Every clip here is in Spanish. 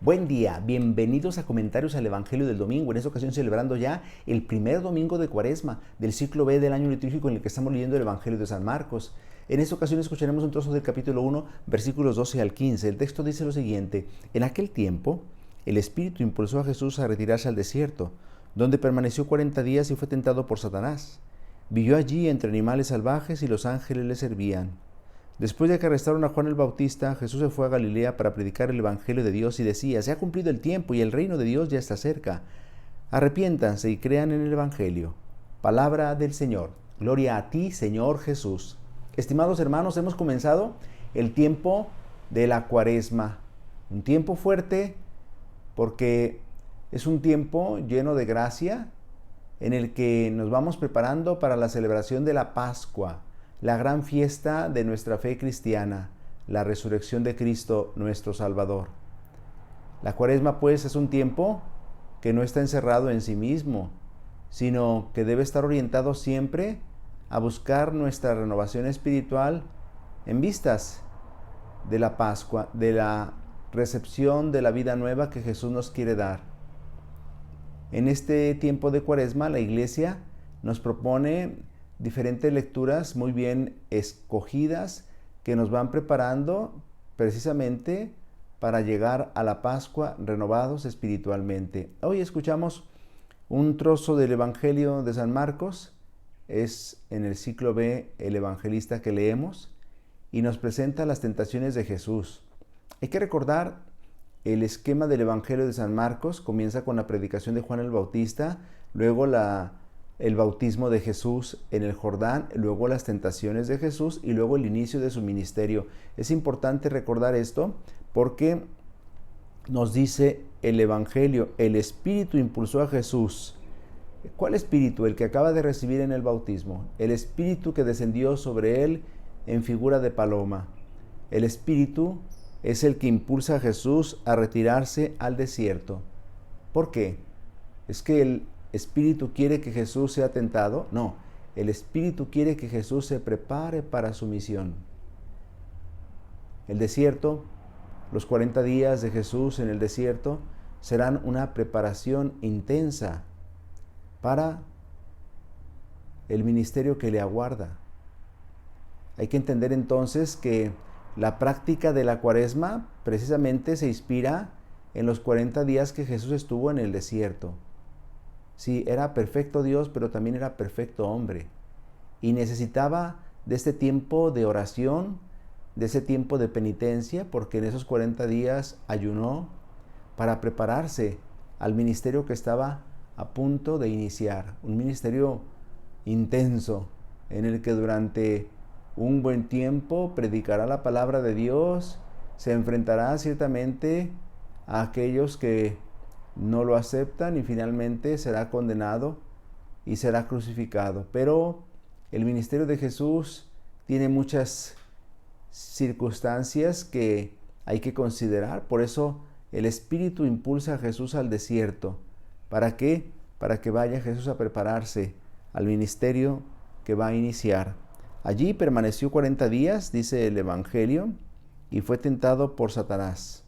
Buen día, bienvenidos a Comentarios al Evangelio del Domingo, en esta ocasión celebrando ya el primer domingo de Cuaresma del ciclo B del año litúrgico en el que estamos leyendo el Evangelio de San Marcos. En esta ocasión escucharemos un trozo del capítulo 1, versículos 12 al 15. El texto dice lo siguiente: En aquel tiempo, el Espíritu impulsó a Jesús a retirarse al desierto, donde permaneció 40 días y fue tentado por Satanás. Vivió allí entre animales salvajes y los ángeles le servían. Después de que arrestaron a Juan el Bautista, Jesús se fue a Galilea para predicar el Evangelio de Dios y decía: se ha cumplido el tiempo y el reino de Dios ya está cerca. Arrepiéntanse y crean en el Evangelio. Palabra del Señor. Gloria a ti, Señor Jesús. Estimados hermanos, hemos comenzado el tiempo de la Cuaresma. Un tiempo fuerte porque es un tiempo lleno de gracia en el que nos vamos preparando para la celebración de la Pascua, la gran fiesta de nuestra fe cristiana, la resurrección de Cristo nuestro Salvador. La Cuaresma, pues, es un tiempo que no está encerrado en sí mismo, sino que debe estar orientado siempre a buscar nuestra renovación espiritual en vistas de la Pascua, de la recepción de la vida nueva que Jesús nos quiere dar. En este tiempo de Cuaresma, la Iglesia nos propone diferentes lecturas muy bien escogidas que nos van preparando precisamente para llegar a la Pascua renovados espiritualmente. Hoy escuchamos un trozo del Evangelio de San Marcos, es en el ciclo B el evangelista que leemos, y nos presenta las tentaciones de Jesús. Hay que recordar el esquema del Evangelio de San Marcos. Comienza con la predicación de Juan el Bautista, luego el bautismo de Jesús en el Jordán, luego las tentaciones de Jesús y luego el inicio de su ministerio. Es importante recordar esto porque nos dice el Evangelio: el Espíritu impulsó a Jesús. ¿Cuál Espíritu? El que acaba de recibir en el bautismo. El Espíritu que descendió sobre él en figura de paloma. El Espíritu es el que impulsa a Jesús a retirarse al desierto. ¿Por qué? ¿Es que el Espíritu quiere que Jesús sea tentado? No, el Espíritu quiere que Jesús se prepare para su misión. El desierto, los 40 días de Jesús en el desierto, serán una preparación intensa para el ministerio que le aguarda. Hay que entender entonces que la práctica de la Cuaresma precisamente se inspira en los 40 días que Jesús estuvo en el desierto. Sí, era perfecto Dios, pero también era perfecto hombre. Y necesitaba de este tiempo de oración, de ese tiempo de penitencia, porque en esos 40 días ayunó para prepararse al ministerio que estaba a punto de iniciar. Un ministerio intenso, en el que durante un buen tiempo predicará la palabra de Dios, se enfrentará ciertamente a aquellos que no lo aceptan y finalmente será condenado y será crucificado. Pero el ministerio de Jesús tiene muchas circunstancias que hay que considerar. Por eso el Espíritu impulsa a Jesús al desierto. ¿Para qué? Para que vaya Jesús a prepararse al ministerio que va a iniciar. Allí permaneció 40 días, dice el Evangelio, y fue tentado por Satanás.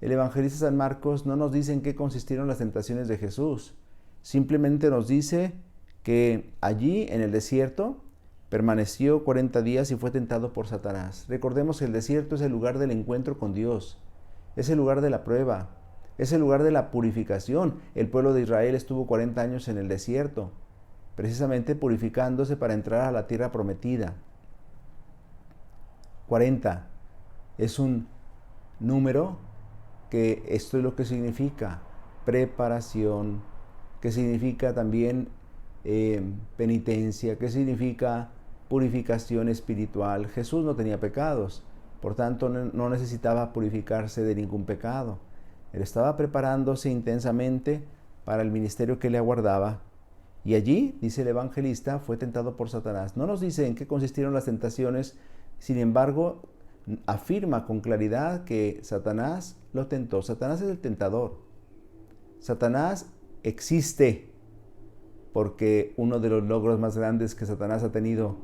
El evangelista San Marcos no nos dice en qué consistieron las tentaciones de Jesús. Simplemente nos dice que allí en el desierto permaneció 40 días y fue tentado por Satanás. Recordemos que el desierto es el lugar del encuentro con Dios, es el lugar de la prueba, es el lugar de la purificación. El pueblo de Israel estuvo 40 años en el desierto, precisamente purificándose para entrar a la tierra prometida. 40 es un número que esto es lo que significa preparación, que significa también penitencia, que significa purificación espiritual. Jesús no tenía pecados, por tanto no necesitaba purificarse de ningún pecado. Él estaba preparándose intensamente para el ministerio que le aguardaba. Y allí, dice el evangelista, fue tentado por Satanás. No nos dice en qué consistieron las tentaciones, sin embargo, afirma con claridad que Satanás lo tentó. Satanás es el tentador. Satanás existe porque uno de los logros más grandes que Satanás ha tenido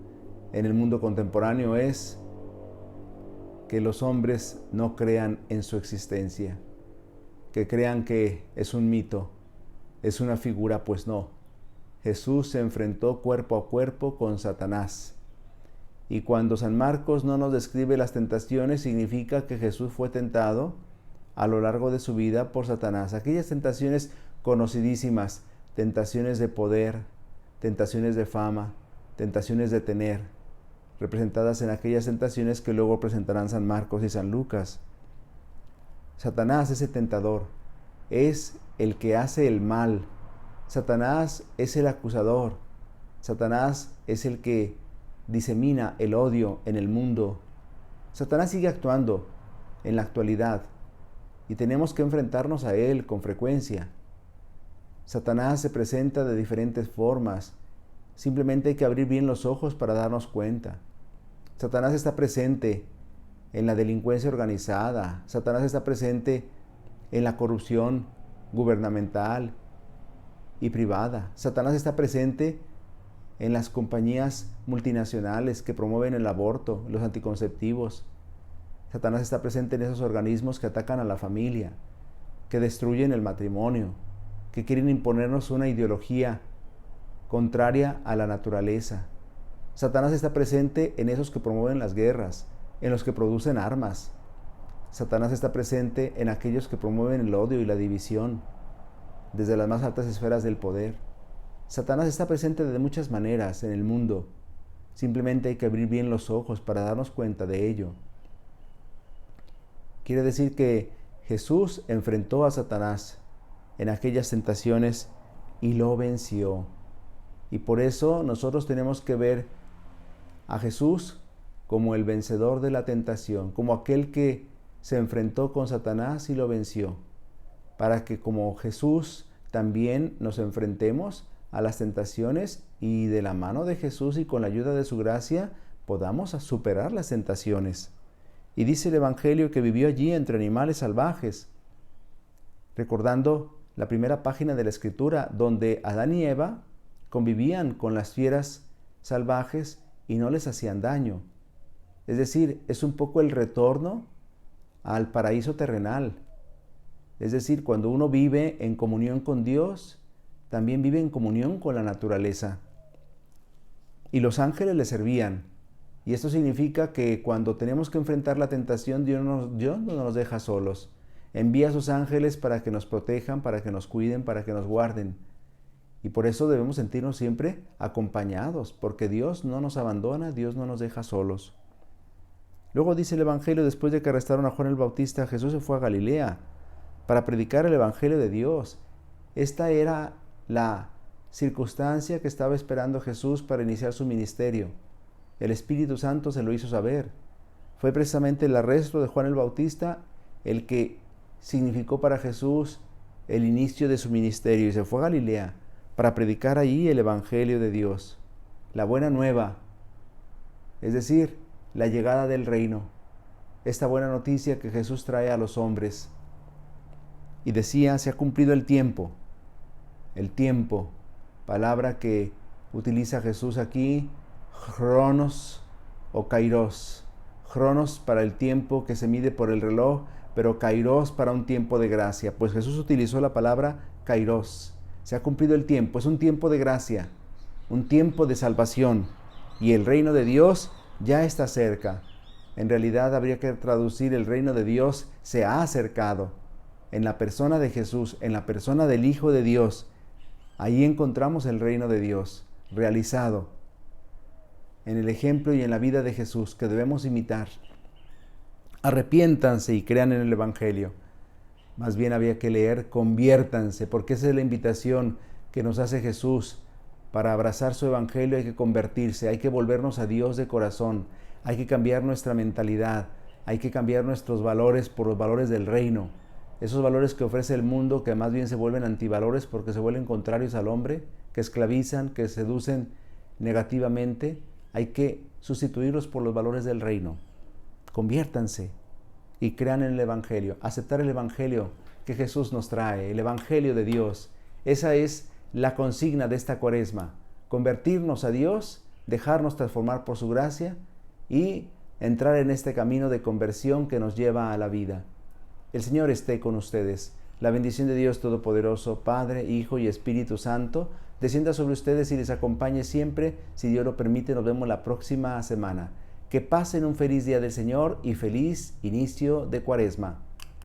en el mundo contemporáneo es que los hombres no crean en su existencia. que crean que es un mito, es una figura, pues no. Jesús se enfrentó cuerpo a cuerpo con Satanás. Y cuando San Marcos no nos describe las tentaciones, significa que Jesús fue tentado a lo largo de su vida por Satanás. Aquellas tentaciones conocidísimas, tentaciones de poder, tentaciones de fama, tentaciones de tener, representadas en aquellas tentaciones que luego presentarán San Marcos y San Lucas. Satanás, ese tentador, es el que hace el mal. Satanás es el acusador. Satanás es el que disemina el odio en el mundo. Satanás sigue actuando en la actualidad y tenemos que enfrentarnos a él con frecuencia. Satanás se presenta de diferentes formas. Simplemente hay que abrir bien los ojos para darnos cuenta. Satanás está presente en la delincuencia organizada. Satanás está presente en la corrupción gubernamental y privada. Satanás está presente en las compañías multinacionales que promueven el aborto, los anticonceptivos. Satanás está presente en esos organismos que atacan a la familia, que destruyen el matrimonio, que quieren imponernos una ideología contraria a la naturaleza. Satanás está presente en esos que promueven las guerras, en los que producen armas. Satanás está presente en aquellos que promueven el odio y la división, desde las más altas esferas del poder. Satanás está presente de muchas maneras en el mundo. Simplemente hay que abrir bien los ojos para darnos cuenta de ello. Quiere decir que Jesús enfrentó a Satanás en aquellas tentaciones y lo venció. Y por eso nosotros tenemos que ver a Jesús como el vencedor de la tentación, como aquel que se enfrentó con Satanás y lo venció, para que como Jesús también nos enfrentemos a las tentaciones y de la mano de Jesús y con la ayuda de su gracia podamos superar las tentaciones. Y dice el Evangelio que vivió allí entre animales salvajes, recordando la primera página de la Escritura, donde Adán y Eva convivían con las fieras salvajes y no les hacían daño. Es decir, es un poco el retorno al paraíso terrenal. Es decir, cuando uno vive en comunión con Dios, también vive en comunión con la naturaleza. Y los ángeles le servían. Y esto significa que cuando tenemos que enfrentar la tentación, Dios no nos deja solos. Envía a sus ángeles para que nos protejan, para que nos cuiden, para que nos guarden. Y por eso debemos sentirnos siempre acompañados, porque Dios no nos abandona, Dios no nos deja solos. Luego dice el Evangelio, después de que arrestaron a Juan el Bautista, Jesús se fue a Galilea para predicar el Evangelio de Dios. Esta era la circunstancia que estaba esperando Jesús para iniciar su ministerio. El Espíritu Santo se lo hizo saber. Fue precisamente el arresto de Juan el Bautista el que significó para Jesús el inicio de su ministerio, y se fue a Galilea para predicar allí el Evangelio de Dios, la buena nueva, es decir, la llegada del reino, esta buena noticia que Jesús trae a los hombres. Y decía, se ha cumplido el tiempo, palabra que utiliza Jesús aquí, Cronos o Kairos. Cronos para el tiempo que se mide por el reloj, pero Kairos para un tiempo de gracia. Pues Jesús utilizó la palabra Kairos. Se ha cumplido el tiempo, es un tiempo de gracia, un tiempo de salvación. Y el reino de Dios ya está cerca. En realidad habría que traducir el reino de Dios se ha acercado. En la persona de Jesús, en la persona del Hijo de Dios, ahí encontramos el reino de Dios realizado en el ejemplo y en la vida de Jesús que debemos imitar. Arrepiéntanse y crean en el Evangelio. Más bien había que leer, conviértanse, porque esa es la invitación que nos hace Jesús. Para abrazar su Evangelio hay que convertirse, hay que volvernos a Dios de corazón, hay que cambiar nuestra mentalidad, hay que cambiar nuestros valores por los valores del reino. Esos valores que ofrece el mundo, que más bien se vuelven antivalores porque se vuelven contrarios al hombre, que esclavizan, que seducen negativamente, hay que sustituirlos por los valores del reino. Conviértanse y crean en el Evangelio. Aceptar el Evangelio que Jesús nos trae, el Evangelio de Dios. Esa es la consigna de esta Cuaresma. Convertirnos a Dios, dejarnos transformar por su gracia y entrar en este camino de conversión que nos lleva a la vida. El Señor esté con ustedes. La bendición de Dios Todopoderoso, Padre, Hijo y Espíritu Santo, descienda sobre ustedes y les acompañe siempre. Si Dios lo permite, nos vemos la próxima semana. Que pasen un feliz día del Señor y feliz inicio de Cuaresma.